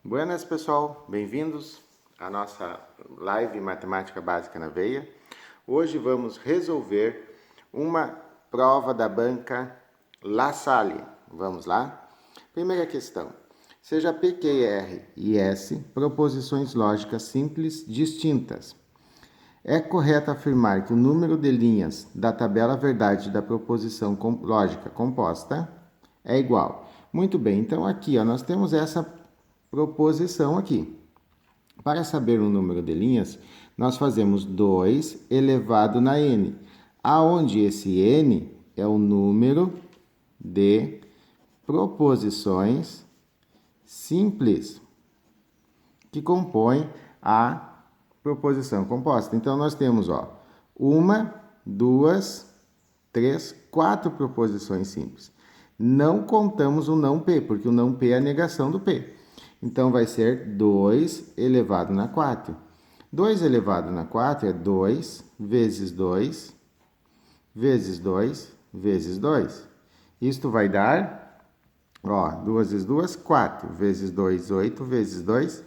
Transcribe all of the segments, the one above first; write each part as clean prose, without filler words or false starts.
Buenas, pessoal, bem-vindos à nossa live Matemática Básica na Veia. Hoje vamos resolver uma prova da banca La Salle. Vamos lá? Primeira questão. Seja P, Q, R e S proposições lógicas simples distintas. É correto afirmar que o número de linhas da tabela verdade da proposição lógica composta é igual. Muito bem, então aqui nós temos essa proposição aqui. Para saber o número de linhas, nós fazemos 2 elevado na n, aonde esse n é o número de proposições simples que compõem a proposição composta. Então, nós temos 1, 2, 3, 4 proposições simples. Não contamos o não P, porque o não P é a negação do P. Então, vai ser 2 elevado na 4. 2 elevado na 4 é 2 vezes 2, vezes 2, vezes 2. Isto vai dar, 2 vezes 2, 4, vezes 2, 8, vezes 2,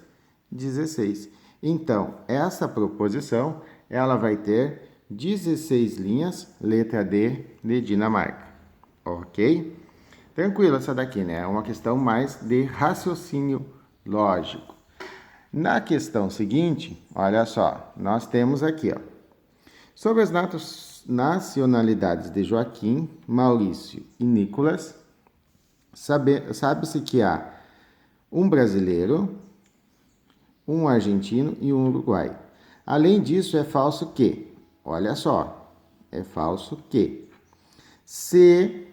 16. Então, essa proposição, ela vai ter 16 linhas, letra D de Dinamarca. Ok? Tranquilo essa daqui, né? É uma questão mais de raciocínio lógico. Na questão seguinte, olha só, nós temos aqui, sobre as nacionalidades de Joaquim, Maurício e Nicolas, sabe-se que há um brasileiro, um argentino e um uruguaio. Além disso, é falso que, olha só, é falso que, se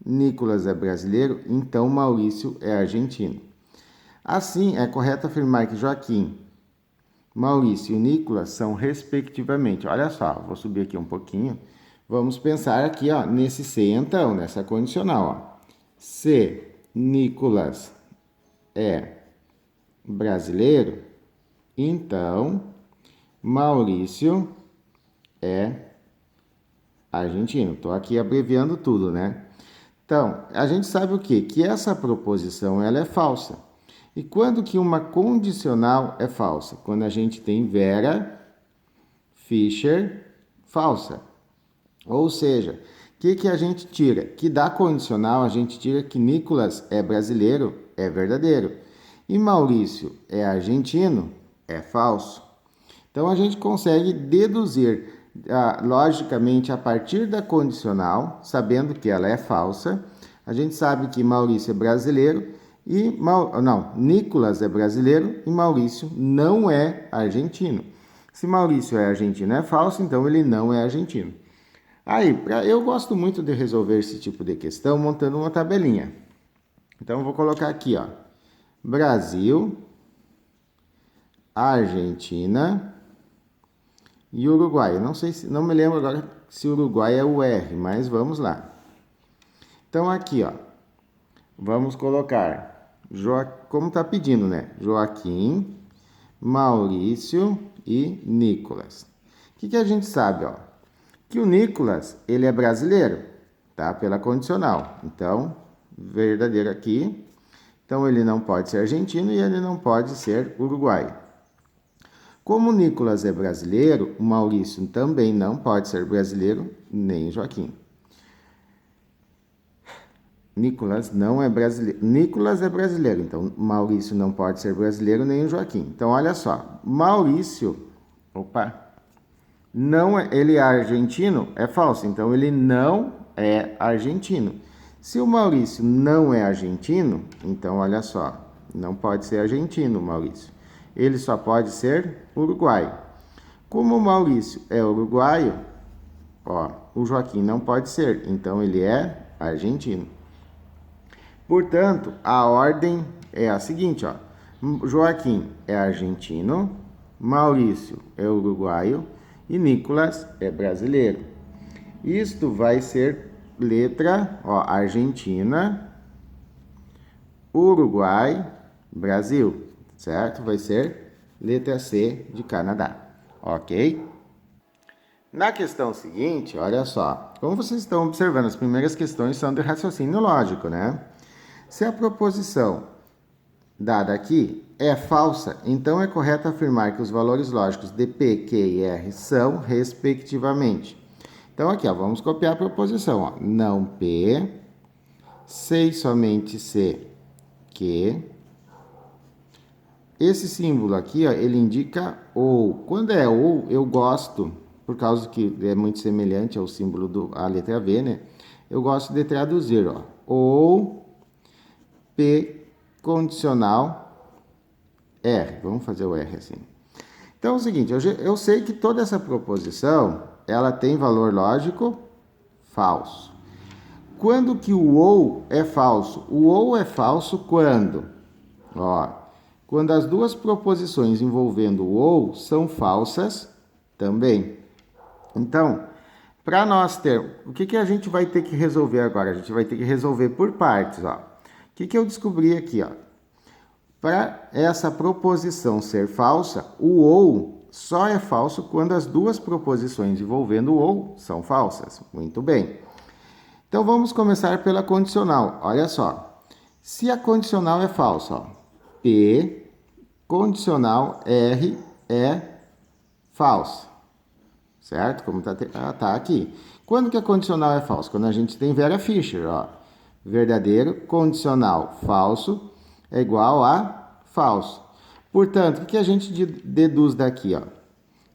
Nicolas é brasileiro, então Maurício é argentino. Assim, é correto afirmar que Joaquim, Maurício e Nicolas são respectivamente. Olha só, vou subir aqui um pouquinho. Vamos pensar aqui, nesse se então, nessa condicional, Se Nicolas é brasileiro, então Maurício é argentino. Estou aqui abreviando tudo, né? Então, a gente sabe o quê? Que essa proposição ela é falsa. E quando que uma condicional é falsa? Quando a gente tem Vera, Fischer, falsa. Ou seja, o que a gente tira? Que da condicional a gente tira que Nicolas é brasileiro, é verdadeiro. E Maurício é argentino, é falso. Então, a gente consegue deduzir logicamente a partir da condicional, sabendo que ela é falsa. A gente sabe que Maurício é brasileiro e Nicolas é brasileiro e Maurício não é argentino. Se Maurício é argentino é falso, então ele não é argentino. Aí, eu gosto muito de resolver esse tipo de questão montando uma tabelinha. Então, eu vou colocar aqui, Brasil, Argentina e Uruguai. Não me lembro agora se Uruguai é o R, mas vamos lá. Então, aqui, vamos colocar, como está pedindo, né? Joaquim, Maurício e Nicolas. O que a gente sabe, que o Nicolas, ele é brasileiro, tá? Pela condicional. Então, verdadeiro aqui. Então, ele não pode ser argentino e ele não pode ser uruguaio. Como o Nicolas é brasileiro, o Maurício também não pode ser brasileiro, nem Joaquim. Nicolas não é brasileiro. Nicolas é brasileiro, então Maurício não pode ser brasileiro, nem o Joaquim. Então, olha só, Maurício, não é, ele é argentino? É falso, então ele não é argentino. Se o Maurício não é argentino, então olha só, não pode ser argentino, Maurício. Ele só pode ser uruguaio. Como o Maurício é uruguaio, o Joaquim não pode ser, então ele é argentino. Portanto, a ordem é a seguinte, Joaquim é argentino, Maurício é uruguaio e Nicolas é brasileiro. Isto vai ser letra, Argentina, Uruguai, Brasil, certo? Vai ser letra C de Canadá, ok? Na questão seguinte, olha só, como vocês estão observando, as primeiras questões são de raciocínio lógico, né? Se a proposição dada aqui é falsa, então é correto afirmar que os valores lógicos de P, Q e R são, respectivamente. Então aqui, ó, vamos copiar a proposição. Ó. Não P, sei somente C, Q. Esse símbolo aqui, ó, ele indica ou. Quando é ou, eu gosto, por causa que é muito semelhante ao símbolo da letra V, né? Eu gosto de traduzir, ó, ou P condicional R. Vamos fazer o R assim. Então é o seguinte, eu sei que toda essa proposição, ela tem valor lógico falso. Quando que o ou é falso? O ou é falso quando? Ó, quando as duas proposições envolvendo o ou são falsas também. Então, para nós ter, o que a gente vai ter que resolver agora? A gente vai ter que resolver por partes, ó. O que eu descobri aqui, ó? Para essa proposição ser falsa, o ou só é falso quando as duas proposições envolvendo o ou são falsas. Muito bem. Então vamos começar pela condicional. Olha só. Se a condicional é falsa, ó, P condicional R é falsa. Certo? Como tá aqui. Quando que a condicional é falsa? Quando a gente tem Vera Fischer, ó. Verdadeiro condicional falso é igual a falso. Portanto, o que a gente deduz daqui? Ó?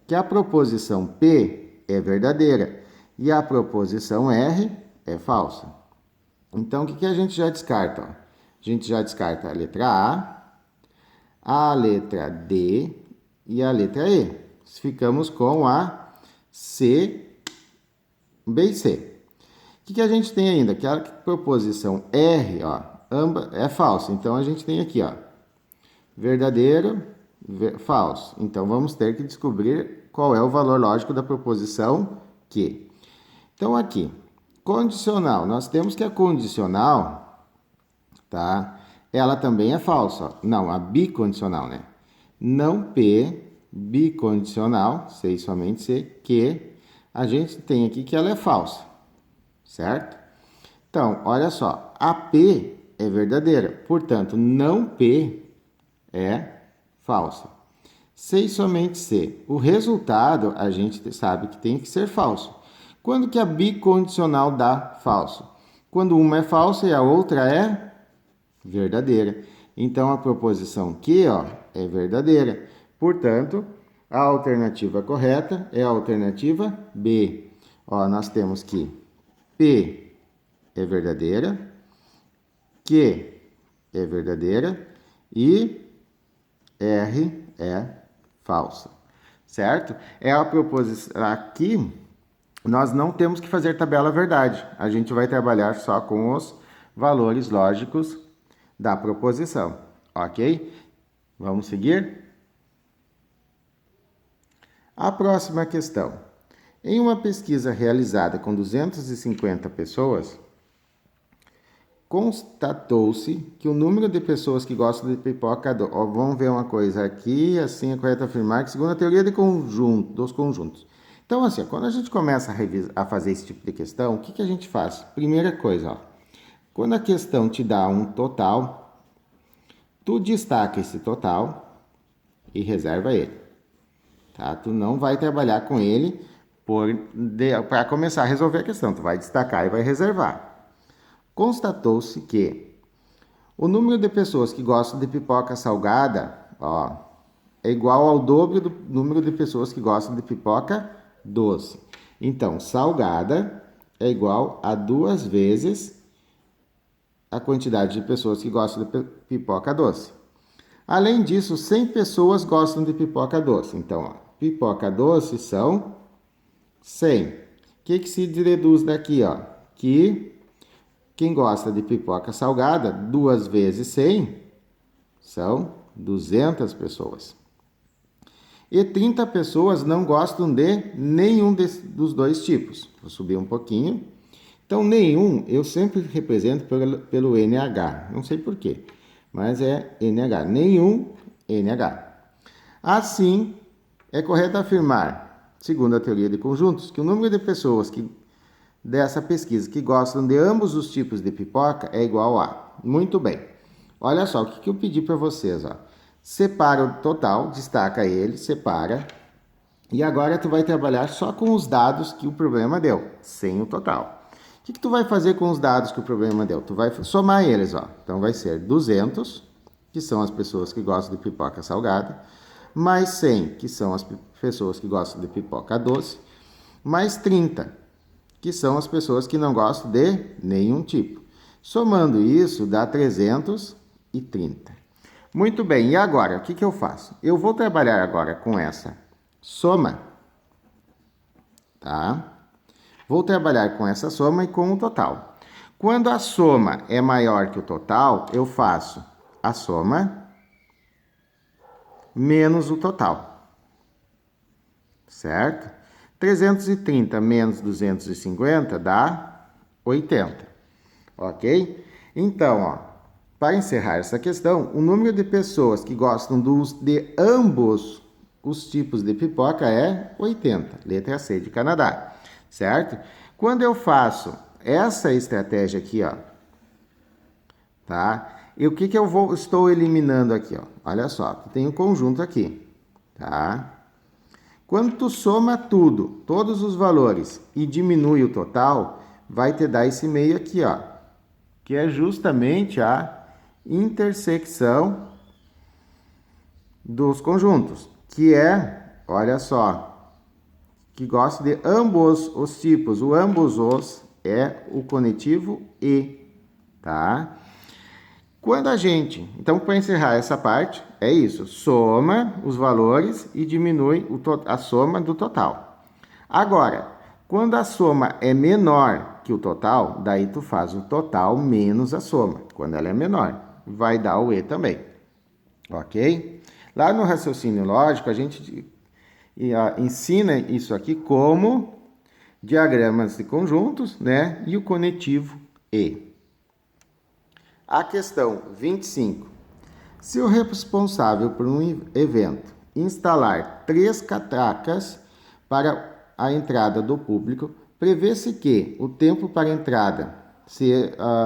Que a proposição P é verdadeira e a proposição R é falsa. Então, o que a gente já descarta? Ó? A gente já descarta a letra A letra D e a letra E. Ficamos com a C, B e C. O que a gente tem ainda? Que a proposição R, ó, é falsa. Então, a gente tem aqui, ó, verdadeiro, falso. Então, vamos ter que descobrir qual é o valor lógico da proposição Q. Então, aqui, condicional. Nós temos que a condicional, tá? Ela também é falsa. Ó. Não, a bicondicional, né? Não P, bicondicional, sei somente C, que a gente tem aqui que ela é falsa. Certo? Então, olha só, a P é verdadeira, portanto, não P é falsa. C e somente C. O resultado, a gente sabe que tem que ser falso. Quando que a bicondicional dá falso? Quando uma é falsa e a outra é verdadeira. Então, a proposição Q, ó, é verdadeira. Portanto, a alternativa correta é a alternativa B. Ó, nós temos que P é verdadeira, Q é verdadeira e R é falsa, certo? É a proposição aqui, nós não temos que fazer tabela verdade, a gente vai trabalhar só com os valores lógicos da proposição, ok? Vamos seguir? A próxima questão. Em uma pesquisa realizada com 250 pessoas, constatou-se que o número de pessoas que gostam de pipoca... vamos ver uma coisa aqui, assim é correto afirmar que segundo a teoria de dos conjuntos. Então, assim, quando a gente começa a fazer esse tipo de questão, o que a gente faz? Primeira coisa, ó, quando a questão te dá um total, tu destaca esse total e reserva ele. Tá? Tu não vai trabalhar com ele para começar a resolver a questão. Tu vai destacar e vai reservar. Constatou-se que o número de pessoas que gostam de pipoca salgada, ó, é igual ao dobro do número de pessoas que gostam de pipoca doce. Então, salgada é igual a 2 vezes a quantidade de pessoas que gostam de pipoca doce. Além disso, 100 pessoas gostam de pipoca doce. Então, ó, pipoca doce são 100. O que se deduz daqui, ó? Que quem gosta de pipoca salgada, 2 vezes 100, são 200 pessoas. E 30 pessoas não gostam de nenhum dos dois tipos. Vou subir um pouquinho. Então, nenhum, eu sempre represento pelo NH. Não sei porquê, mas é NH. Nenhum NH. Assim, é correto afirmar, segundo a teoria de conjuntos, que o número de pessoas dessa pesquisa que gostam de ambos os tipos de pipoca é igual a. Muito bem. Olha só, o que eu pedi para vocês, ó. Separa o total, destaca ele, separa. E agora tu vai trabalhar só com os dados que o problema deu, sem o total. O que tu vai fazer com os dados que o problema deu? Tu vai somar eles, ó. Então vai ser 200, que são as pessoas que gostam de pipoca salgada, mais 100, que são as pessoas que gostam de pipoca doce, mais 30, que são as pessoas que não gostam de nenhum tipo. Somando isso, dá 330. Muito bem, e agora, o que eu faço? Eu vou trabalhar agora com essa soma, tá? Vou trabalhar com essa soma e com o total. Quando a soma é maior que o total, eu faço a soma menos o total, certo? 330 menos 250 dá 80, ok? Então, ó, para encerrar essa questão, o número de pessoas que gostam de ambos os tipos de pipoca é 80, letra C de Canadá, certo? Quando eu faço essa estratégia aqui, ó, tá? E o que eu estou eliminando aqui, ó? Olha só, tem um conjunto aqui, tá? Quando tu soma tudo, todos os valores, e diminui o total, vai te dar esse meio aqui, ó, que é justamente a intersecção dos conjuntos, que é, olha só, que gosta de ambos os tipos. O ambos os é o conectivo e, tá? Quando a gente, então para encerrar essa parte, é isso, soma os valores e diminui a soma do total. Agora, quando a soma é menor que o total, daí tu faz o total menos a soma. Quando ela é menor, vai dar o E também, ok? Lá no raciocínio lógico, a gente ensina isso aqui como diagramas de conjuntos, né? E o conectivo E. A questão 25. Se o responsável por um evento instalar 3 catracas para a entrada do público, prevê-se que o tempo para a entrada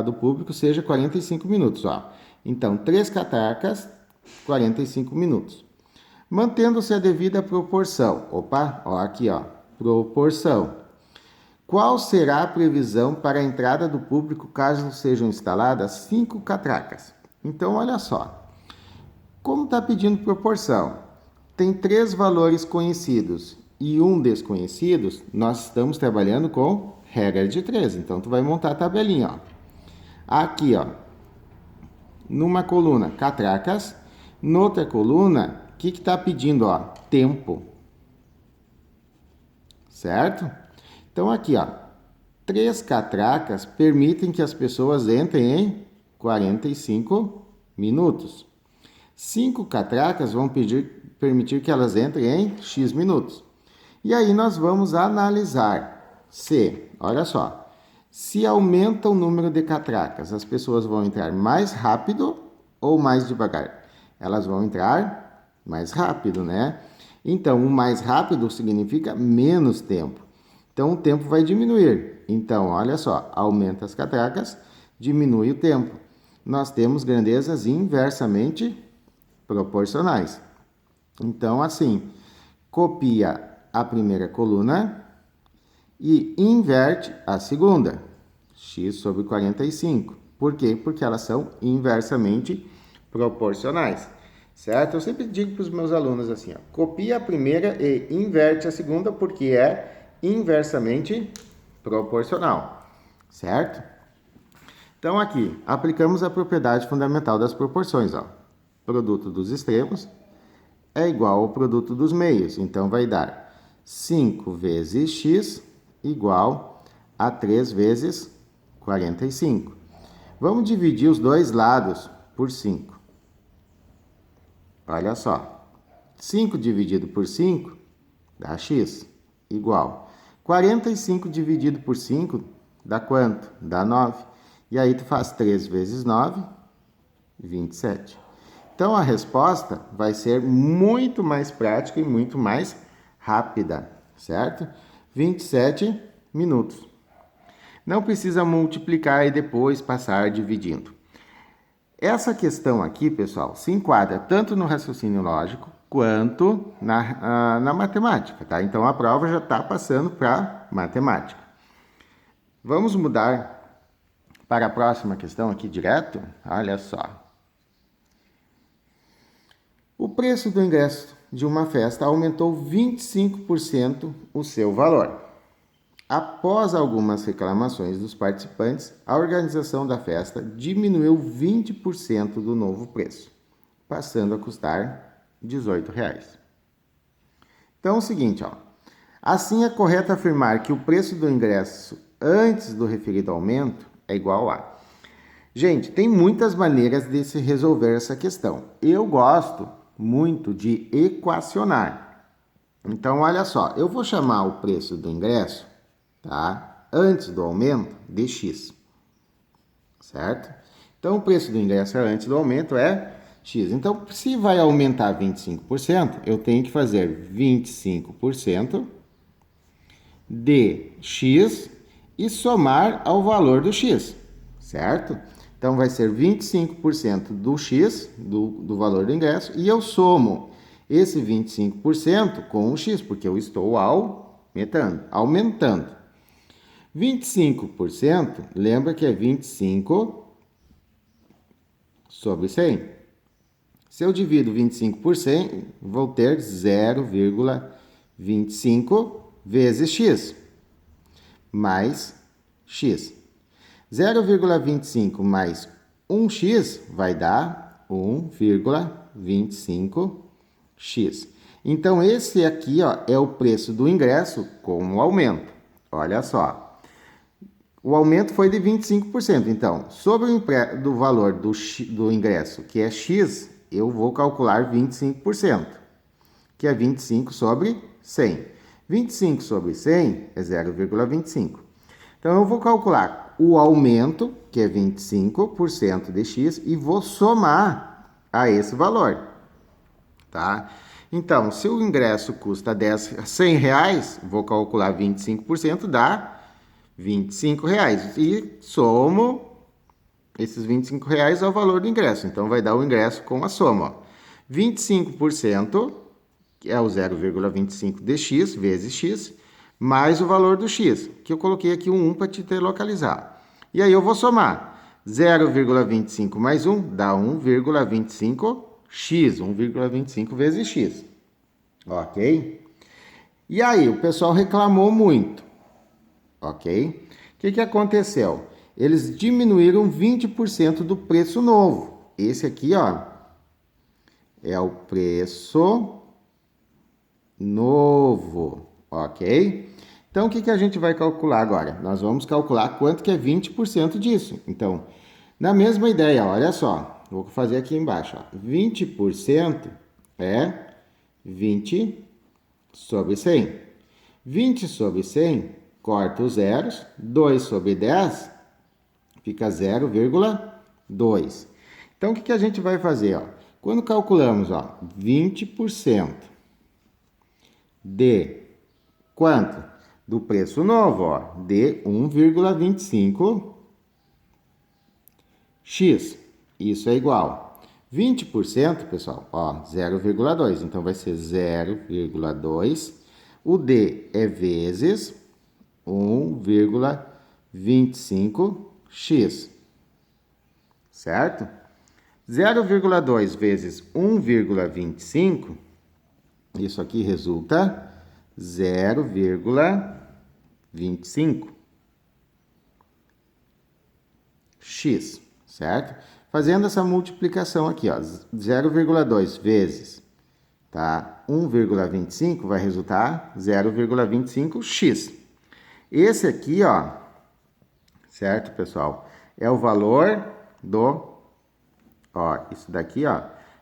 do público seja 45 minutos. Ó. Então, 3 catracas, 45 minutos. Mantendo-se a devida proporção. Opa, ó, aqui, ó, proporção. Qual será a previsão para a entrada do público caso sejam instaladas 5 catracas? Então, olha só. Como está pedindo proporção? Tem 3 valores conhecidos e um desconhecido, nós estamos trabalhando com regra de 3. Então, tu vai montar a tabelinha, ó. Aqui, ó. Numa coluna, catracas. Noutra coluna, o que está pedindo, ó? Tempo. Certo? Então, aqui, ó, 3 catracas permitem que as pessoas entrem em 45 minutos. 5 catracas vão permitir que elas entrem em X minutos. E aí nós vamos analisar se, olha só, se aumenta o número de catracas, as pessoas vão entrar mais rápido ou mais devagar? Elas vão entrar mais rápido, né? Então, o mais rápido significa menos tempo. Então, o tempo vai diminuir. Então, olha só, aumenta as catracas, diminui o tempo. Nós temos grandezas inversamente proporcionais. Então, assim, copia a primeira coluna e inverte a segunda. X sobre 45. Por quê? Porque elas são inversamente proporcionais. Certo? Eu sempre digo para os meus alunos assim, ó, copia a primeira e inverte a segunda, porque é inversamente proporcional, certo? Então, aqui, aplicamos a propriedade fundamental das proporções, ó. Produto dos extremos é igual ao produto dos meios, então vai dar 5 vezes x igual a 3 vezes 45. Vamos dividir os dois lados por 5. Olha só, 5 dividido por 5 dá x igual 45 dividido por 5 dá quanto? Dá 9. E aí tu faz 3 vezes 9, 27. Então a resposta vai ser muito mais prática e muito mais rápida, certo? 27 minutos. Não precisa multiplicar e depois passar dividindo. Essa questão aqui, pessoal, se enquadra tanto no raciocínio lógico quanto na matemática, tá? Então, a prova já está passando para matemática. Vamos mudar para a próxima questão aqui direto? Olha só. O preço do ingresso de uma festa aumentou 25% o seu valor. Após algumas reclamações dos participantes, a organização da festa diminuiu 20% do novo preço, passando a custar R$ 18,00. Então é o seguinte, ó. Assim é correto afirmar que o preço do ingresso antes do referido aumento é igual a... Gente, tem muitas maneiras de se resolver essa questão. Eu gosto muito de equacionar. Então, olha só, eu vou chamar o preço do ingresso, tá? Antes do aumento de X, certo? Então, o preço do ingresso antes do aumento é X. Então, se vai aumentar 25%, eu tenho que fazer 25% de X e somar ao valor do X, certo? Então, vai ser 25% do X, do valor do ingresso, e eu somo esse 25% com o X, porque eu estou aumentando. 25%, lembra que é 25 sobre 100. Se eu divido 25 por 100, vou ter 0,25 vezes X, mais X. 0,25 mais 1x vai dar 1,25x. Então, esse aqui, ó, é o preço do ingresso com o aumento. Olha só. O aumento foi de 25%. Então, sobre o valor do ingresso, que é x, eu vou calcular 25%, que é 25 sobre 100. 25 sobre 100 é 0,25. Então, eu vou calcular o aumento, que é 25% de x, e vou somar a esse valor, tá? Então, se o ingresso custa R$100, vou calcular 25%, dá R$25. E somo esses R$25 ao valor do ingresso. Então, vai dar o ingresso com a soma, ó. 25%, que é o 0,25 de x, vezes x, mais o valor do x, que eu coloquei aqui um 1 para te ter localizado. E aí eu vou somar. 0,25 mais 1 dá 1,25x, 1,25 vezes x. Ok? E aí, o pessoal reclamou muito. Ok? O que aconteceu? Eles diminuíram 20% do preço novo. Esse aqui, ó, é o preço novo. Ok? Então, o que a gente vai calcular agora? Nós vamos calcular quanto que é 20% disso. Então, na mesma ideia, olha só. Vou fazer aqui embaixo, ó. 20% é 20 sobre 100. 20 sobre 100, corta os zeros. 2 sobre 10, fica 0,2. Então, o que a gente vai fazer, ó? Quando calculamos, ó, 20% de quanto? Do preço novo, ó, de 1,25x. Isso é igual. 20%, pessoal, ó, 0,2. Então, vai ser 0,2. O D é vezes 1,25x. Certo? 0,2 vezes 1,25, isso aqui resulta 0,25x, certo? Fazendo essa multiplicação aqui, ó, 0,2 vezes, tá, 1,25 vai resultar 0,25x. Esse aqui, ó, certo, pessoal, é o valor do, ó, isso daqui, ó,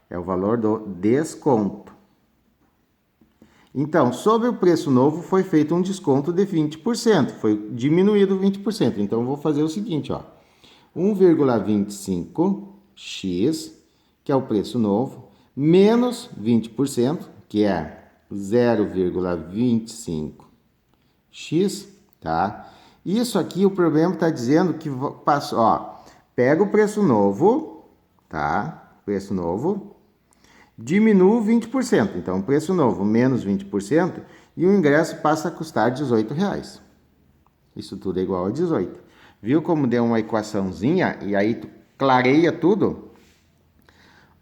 é o valor do desconto. Então, sobre o preço novo, foi feito um desconto de 20%. Foi diminuído 20%. Então, eu vou fazer o seguinte, ó. 1,25x, que é o preço novo, menos 20%, que é 0,25x, tá? Isso aqui, o problema está dizendo que, ó, pega o preço novo, tá? Preço novo. Diminuo 20%. Então, preço novo menos 20% e o ingresso passa a custar R$18. Isso tudo é igual a 18. Viu como deu uma equaçãozinha e aí tu clareia tudo?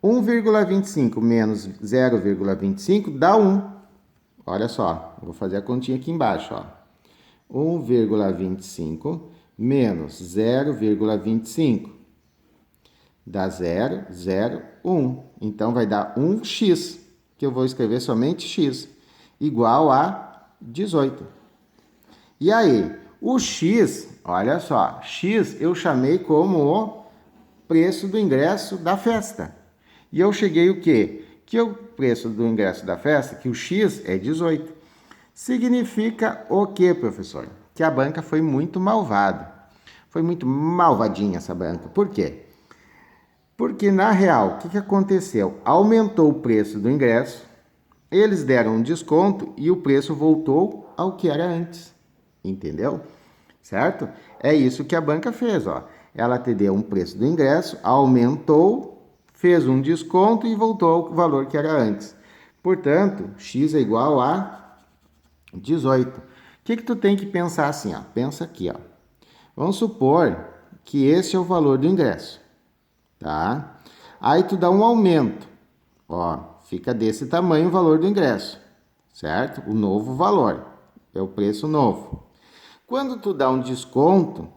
1,25 menos 0,25 dá 1. Olha só, vou fazer a continha aqui embaixo, ó. 1,25 menos 0,25 dá 0,01. Então, vai dar 1x, que eu vou escrever somente x, igual a 18. E aí, o x, olha só, x eu chamei como o preço do ingresso da festa. E eu cheguei o quê? Que o preço do ingresso da festa, que o x é 18. Significa o quê, professor? Que a banca foi muito malvada. Foi muito malvadinha essa banca. Por quê? Porque, na real, o que aconteceu? Aumentou o preço do ingresso, eles deram um desconto e o preço voltou ao que era antes. Entendeu? Certo? É isso que a banca fez, ó. Ela te deu um preço do ingresso, aumentou, fez um desconto e voltou ao valor que era antes. Portanto, x é igual a 18. O que tu tem que pensar assim, ó? Pensa aqui, ó. Vamos supor que esse é o valor do ingresso, tá? Aí tu dá um aumento, ó, fica desse tamanho o valor do ingresso, certo? O novo valor, é o preço novo. Quando tu dá um desconto,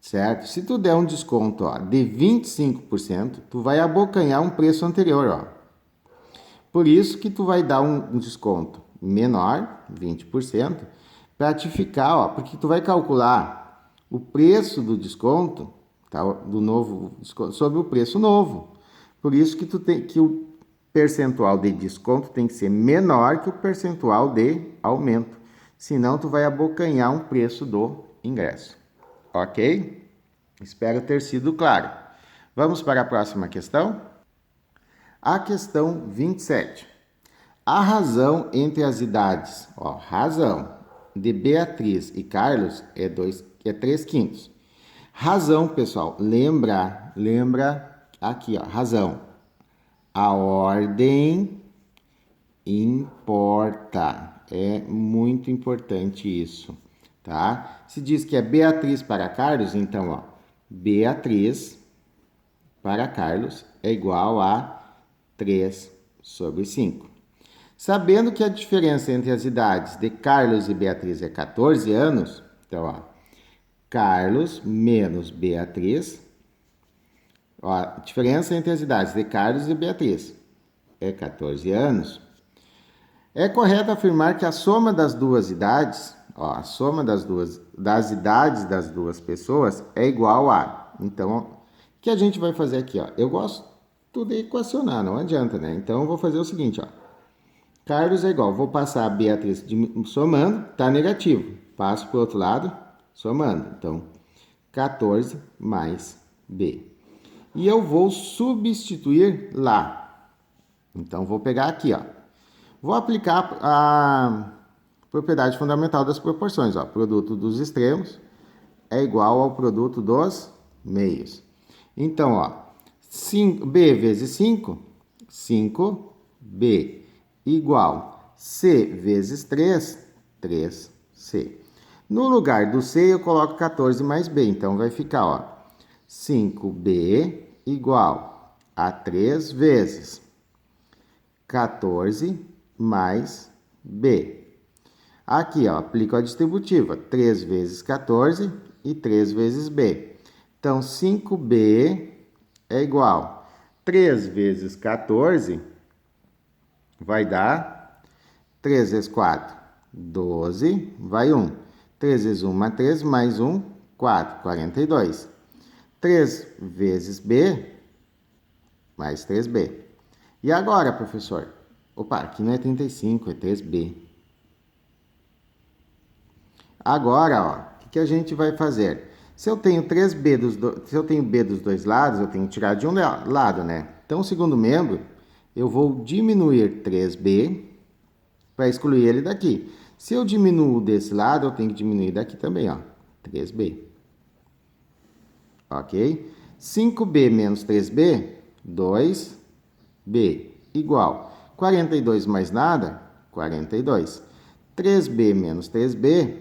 certo? Se tu der um desconto, ó, de 25%, tu vai abocanhar um preço anterior, ó. Por isso que tu vai dar um desconto menor, 20%, para te ficar, ó, porque tu vai calcular o preço do desconto, tá, do novo desconto, sobre o preço novo. Por isso que tu tem que o percentual de desconto tem que ser menor que o percentual de aumento. Senão tu vai abocanhar um preço do ingresso. OK? Espero ter sido claro. Vamos para a próxima questão? A questão 27. A razão entre as idades, ó, razão de Beatriz e Carlos é 3/5. Razão, pessoal, lembra aqui, ó, razão. A ordem importa. É muito importante isso, tá? Se diz que é Beatriz para Carlos, então, ó, Beatriz para Carlos é igual a 3/5. Sabendo que a diferença entre as idades de Carlos e Beatriz é 14 anos, então, ó, Carlos menos Beatriz, ó, a diferença entre as idades de Carlos e Beatriz é 14 anos, é correto afirmar que a soma das duas idades, ó, a soma das idades das duas pessoas é igual a. Então, ó, o que a gente vai fazer aqui, ó? Eu gosto de equacionar, não adianta, né? Então, eu vou fazer o seguinte, ó. Carlos é igual, vou passar a Beatriz somando, tá negativo. Passo para o outro lado, somando. Então, 14 mais B. E eu vou substituir lá. Então, vou pegar aqui, ó. Vou aplicar a propriedade fundamental das proporções, ó. Produto dos extremos é igual ao produto dos meios. Então, ó, B vezes 5, 5B igual C vezes 3, 3C. No lugar do C, eu coloco 14 mais B. Então, vai ficar, ó, 5B igual a 3 vezes 14 mais B. Aqui, ó, aplico a distributiva. 3 vezes 14 e 3 vezes B. Então, 5B é igual. 3 vezes 14 vai dar 3 vezes 4, 12, vai 1. 3 vezes 1, 3, mais 1, 4, 42. 3 vezes B, mais 3B. E agora, professor? Opa, aqui não é 35, é 3B. Agora, ó, o que a gente vai fazer? Se eu tenho 3B se eu tenho B dos dois lados, eu tenho que tirar de um lado, né? Então, o segundo membro, eu vou diminuir 3B para excluir ele daqui. Se eu diminuo desse lado, eu tenho que diminuir daqui também, ó, 3B. OK? 5B menos 3B 2b igual 42 mais nada, 42. 3b menos 3b,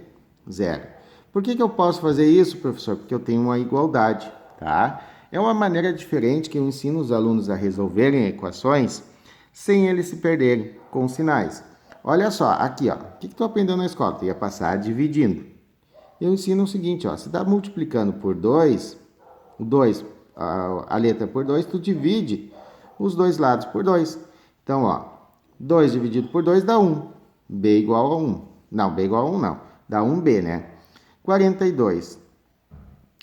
0. Por que eu posso fazer isso, professor? Porque eu tenho uma igualdade, tá? É uma maneira diferente que eu ensino os alunos a resolverem equações sem eles se perderem com sinais. Olha só, aqui, ó, o que tu aprendeu na escola? Tu ia passar dividindo. Eu ensino o seguinte, ó, se está multiplicando por 2, o 2, a letra por 2, tu divide os dois lados por 2. Então, ó, 2 dividido por 2 dá 1. B igual a 1. Não, B igual a 1 não. Dá 1B, né? 42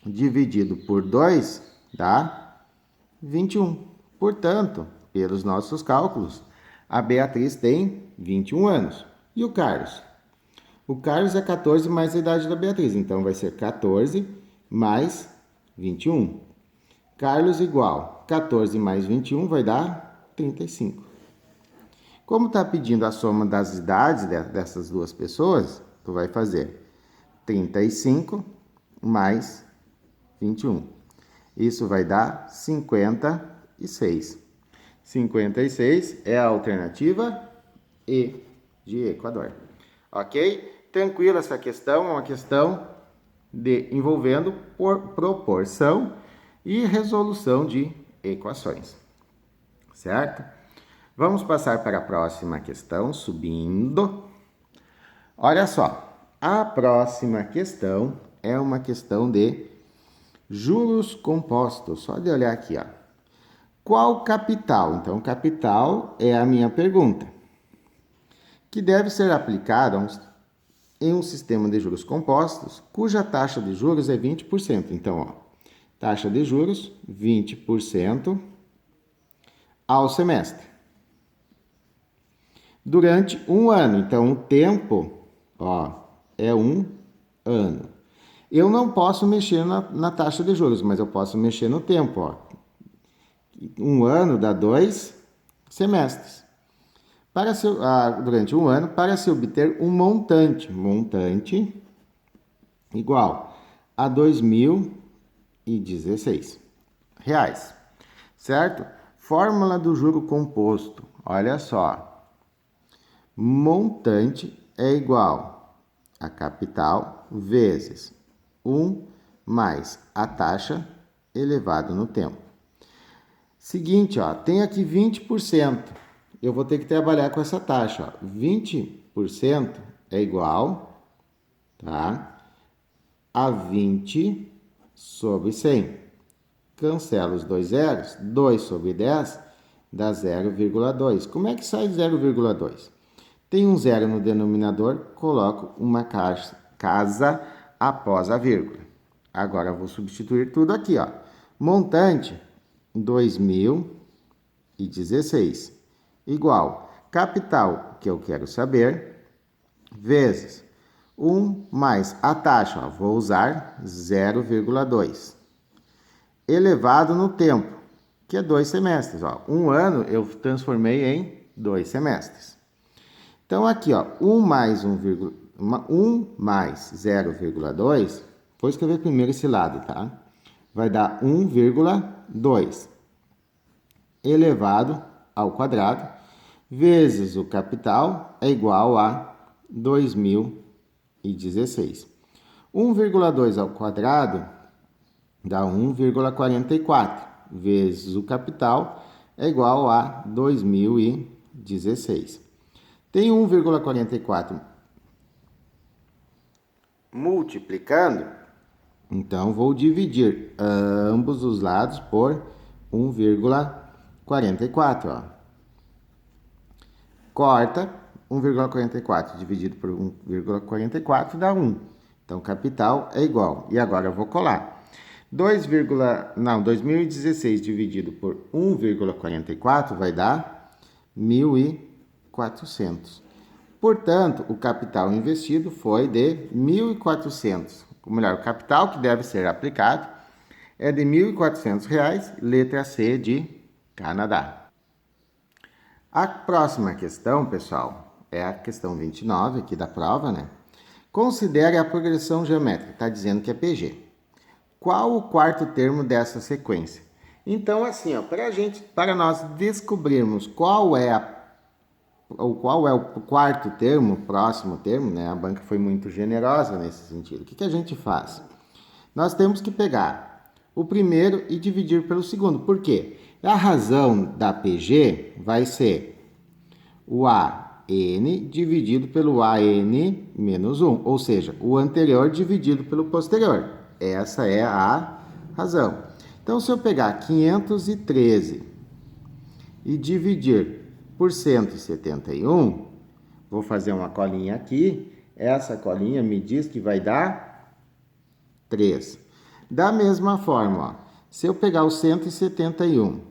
dividido por 2 dá 21. Portanto, pelos nossos cálculos, a Beatriz tem 21 anos. E o Carlos? O Carlos é 14 mais a idade da Beatriz, então vai ser 14 mais 21. Carlos igual 14 mais 21 vai dar 35. Como está pedindo a soma das idades dessas duas pessoas, tu vai fazer 35 mais 21. Isso vai dar 56. 56 é a alternativa E de Equador. Ok? Tranquilo essa questão, é uma questão envolvendo proporção e resolução de equações. Certo? Vamos passar para a próxima questão, subindo. Olha só, a próxima questão é uma questão de juros compostos. Só de olhar aqui, ó. Qual capital? Então, capital é a minha pergunta. Que deve ser aplicada em um sistema de juros compostos, cuja taxa de juros é 20%. Então, ó, taxa de juros, 20% ao semestre. Durante um ano. Então, o tempo, ó, é um ano. Eu não posso mexer na taxa de juros, mas eu posso mexer no tempo, ó. Um ano dá 2 semestres. Durante um ano, para se obter um montante igual a 2.016 reais, certo? Fórmula do juro composto, olha só, montante é igual a capital vezes 1 mais a taxa elevado no tempo. Seguinte, ó, tem aqui 20%. Eu vou ter que trabalhar com essa taxa. Ó. 20% é igual, tá, a 20 sobre 100. Cancela os dois zeros. 2 sobre 10 dá 0,2. Como é que sai 0,2? Tem um zero no denominador, coloco uma casa após a vírgula. Agora eu vou substituir tudo aqui, ó. Montante 2.016 igual capital, que eu quero saber, vezes 1 mais a taxa, ó, vou usar 0,2, elevado no tempo, que é 2 semestres. Ó. Um ano eu transformei em 2 semestres. Então, aqui, ó, 1 mais 0,2, vou escrever primeiro esse lado, tá? Vai dar 1,2 elevado ao quadrado, vezes o capital é igual a 2.016. 1,2 ao quadrado dá 1,44, vezes o capital é igual a 2.016. Tem 1,44 multiplicando, então vou dividir ambos os lados por 1,44, ó. Corta, 1,44 dividido por 1,44 dá 1. Então, capital é igual. E agora eu vou colar. 2016 dividido por 1,44 vai dar 1.400. Portanto, o capital investido foi de 1.400. Ou melhor, o capital que deve ser aplicado é de R$ 1.400, letra C de Canadá. A próxima questão, pessoal, é a questão 29 aqui da prova, né? Considere a progressão geométrica, está dizendo que é PG. Qual o quarto termo dessa sequência? Então, assim, ó, para nós descobrirmos qual é o quarto termo, próximo termo, né? A banca foi muito generosa nesse sentido. O que a gente faz? Nós temos que pegar o primeiro e dividir pelo segundo. Por quê? A razão da PG vai ser o AN dividido pelo AN menos 1, ou seja, o anterior dividido pelo posterior. Essa é a razão. Então, se eu pegar 513 e dividir por 171, vou fazer uma colinha aqui. Essa colinha me diz que vai dar 3. Da mesma forma, ó, se eu pegar o 171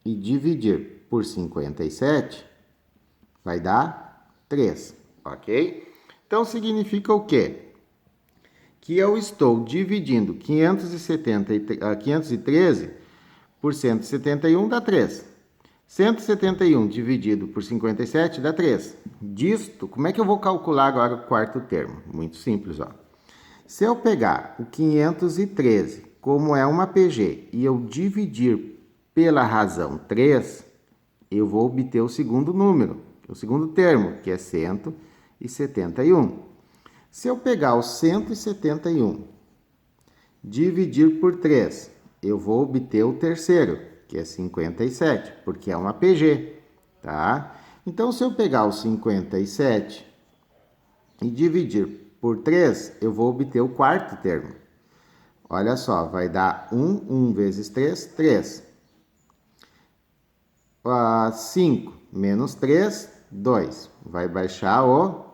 e dividir por 57, vai dar 3, ok? Então, significa o quê? Que eu estou dividindo 513 por 171 dá 3. 171 dividido por 57 dá 3. Disto, como é que eu vou calcular agora o quarto termo? Muito simples, ó. Se eu pegar o 513, como é uma PG, e eu dividir pela razão 3, eu vou obter o segundo número, o segundo termo, que é 171. Se eu pegar o 171, dividir por 3, eu vou obter o terceiro, que é 57, porque é uma PG, tá? Então, se eu pegar o 57 e dividir por 3, eu vou obter o quarto termo. Olha só, vai dar 1 vezes 3, 3. 5 menos 3, 2. Vai baixar o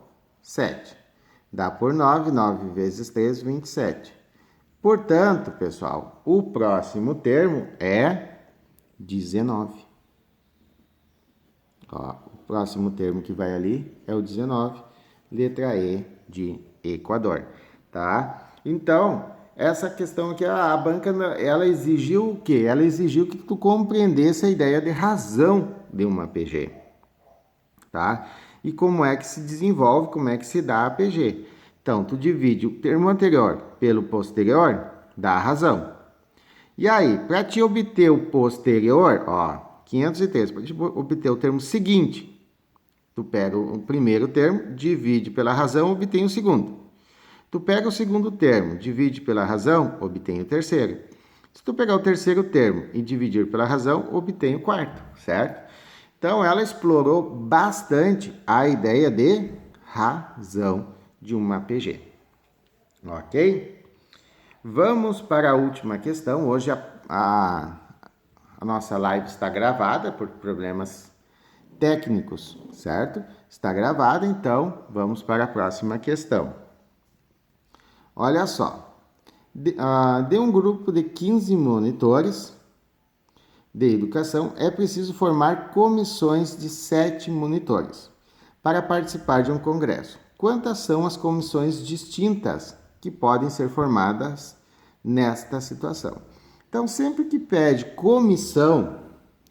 7. Dá por 9, 9 vezes 3, 27. Portanto, pessoal, o próximo termo é 19. Ó, o próximo termo que vai ali é o 19, letra E de Equador, tá? Então, essa questão aqui, a banca, ela exigiu o quê? Ela exigiu que tu compreendesse a ideia de razão de uma PG, tá? E como é que se desenvolve, como é que se dá a PG. Então, tu divide o termo anterior pelo posterior, dá a razão. E aí, para te obter o posterior, ó, 503, para te obter o termo seguinte, tu pega o primeiro termo, divide pela razão, obtém o segundo. Tu pega o segundo termo, divide pela razão, obtém o terceiro. Se tu pegar o terceiro termo e dividir pela razão, obtém o quarto, certo? Então, ela explorou bastante a ideia de razão de uma PG. Ok? Vamos para a última questão. Hoje a nossa live está gravada por problemas técnicos, certo? Está gravada, então vamos para a próxima questão. Olha só, de um grupo de 15 monitores de educação, é preciso formar comissões de 7 monitores para participar de um congresso. Quantas são as comissões distintas que podem ser formadas nesta situação? Então, sempre que pede comissão,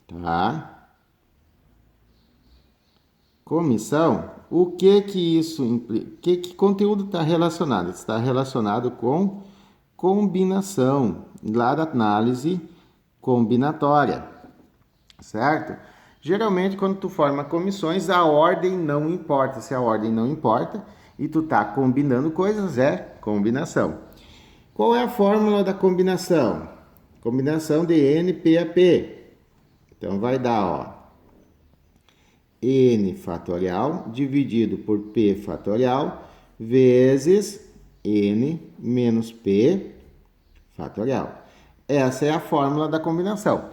tá? Comissão, o que isso implica? Que conteúdo está relacionado? Está relacionado com combinação, lá da análise combinatória, certo? Geralmente, quando tu forma comissões, a ordem não importa. Se a ordem não importa e tu tá combinando coisas, é combinação. Qual é a fórmula da combinação? Combinação de N, P a P. Então, vai dar, ó, N fatorial dividido por P fatorial vezes N menos P fatorial. Essa é a fórmula da combinação.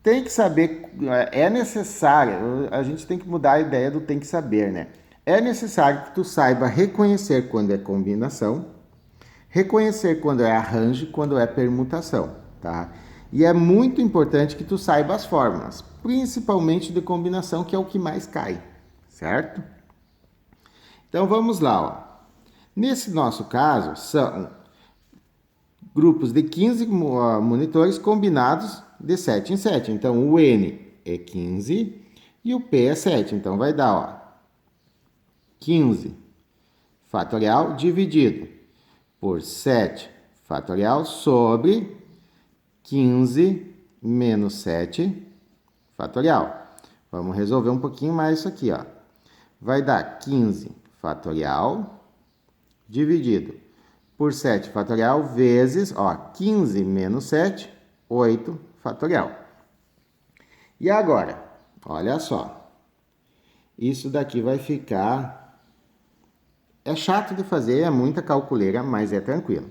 Tem que saber, é necessário, a gente tem que mudar a ideia do tem que saber, né? É necessário que tu saiba reconhecer quando é combinação, reconhecer quando é arranjo, quando é permutação, tá? E é muito importante que tu saiba as fórmulas, principalmente de combinação, que é o que mais cai, certo? Então vamos lá, ó. Nesse nosso caso, são grupos de 15 monitores combinados de 7 em 7. Então, o N é 15 e o P é 7. Então, vai dar, ó, 15 fatorial dividido por 7 fatorial sobre 15 menos 7 fatorial. Vamos resolver um pouquinho mais isso aqui, ó. Vai dar 15 fatorial dividido por 7 fatorial vezes, ó, 15 menos 7, 8 fatorial. E agora, olha só. Isso daqui vai ficar... É chato de fazer, é muita calculeira, mas é tranquilo.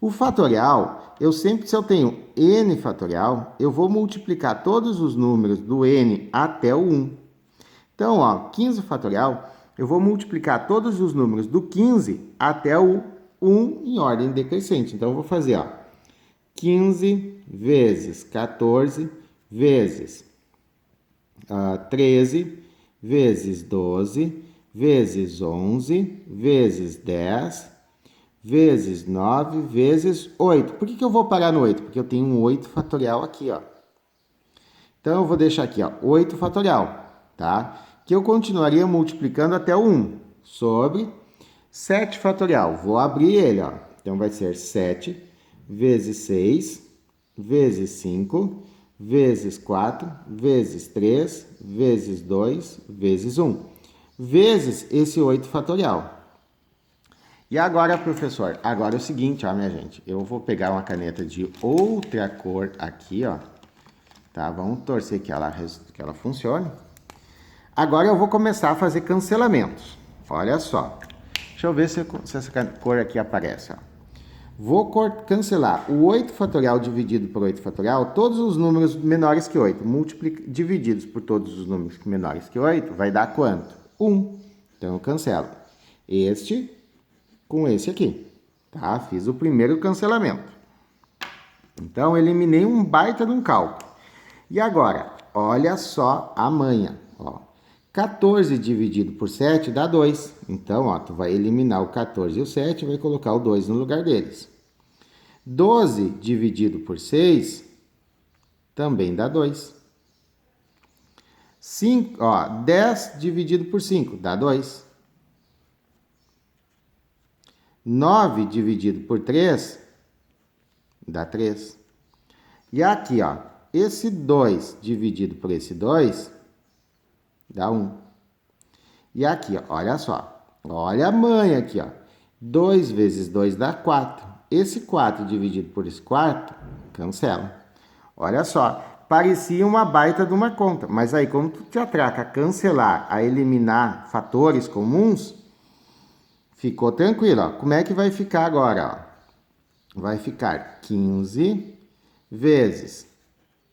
O fatorial, se eu tenho n fatorial, eu vou multiplicar todos os números do n até o 1. Então, ó, 15 fatorial, eu vou multiplicar todos os números do 15 até o 1 em ordem decrescente. Então, eu vou fazer, ó, 15 vezes 14 vezes 13 vezes 12 vezes 11 vezes 10 vezes 9 vezes 8. Por que eu vou parar no 8? Porque eu tenho um 8 fatorial aqui, ó. Então, eu vou deixar aqui, ó, 8 fatorial, tá? Que eu continuaria multiplicando até o 1 sobre 7 fatorial. Vou abrir ele, ó. Então, vai ser 7 vezes 6 vezes 5 vezes 4 vezes 3 vezes 2 vezes 1 vezes esse 8 fatorial. E agora, professor, agora é o seguinte, ó, minha gente. Eu vou pegar uma caneta de outra cor aqui, ó. Tá? Vamos torcer que ela funcione. Agora eu vou começar a fazer cancelamentos. Olha só. Deixa eu ver se essa cor aqui aparece, ó. Vou cancelar o 8 fatorial dividido por 8 fatorial, todos os números menores que 8. Divididos por todos os números menores que 8, vai dar quanto? 1. Então eu cancelo este com esse aqui, tá? Fiz o primeiro cancelamento. Então, eliminei um baita de um cálculo. E agora, olha só a manha, ó. 14 dividido por 7 dá 2. Então, ó, tu vai eliminar o 14 e o 7 e vai colocar o 2 no lugar deles. 12 dividido por 6 também dá 2. 10 dividido por 5 dá 2. 9 dividido por 3 dá 3. E aqui, ó, esse 2 dividido por esse 2 dá 1. E aqui, ó, olha só. Olha a manha aqui, ó. 2 vezes 2 dá 4. Esse 4 dividido por esse 4, cancela. Olha só, parecia uma baita de uma conta. Mas aí, como tu te atraca a cancelar, a eliminar fatores comuns, ficou tranquilo, ó. Como é que vai ficar agora, ó? Vai ficar 15 vezes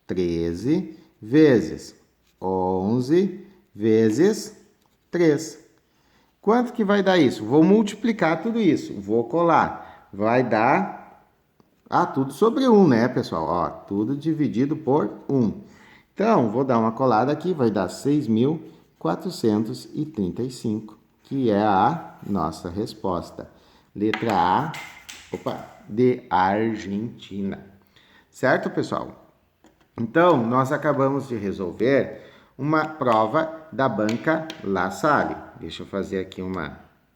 13 vezes 11 vezes 3. Quanto que vai dar isso? Vou multiplicar tudo isso. Vou colar. Vai dar... tudo sobre 1, né, pessoal? Ó, tudo dividido por 1. Então, vou dar uma colada aqui. Vai dar 6.435. Que é a nossa resposta. Letra A, de Argentina. Certo, pessoal? Então, nós acabamos de resolver uma prova da banca La Salle. Deixa eu fazer aqui uma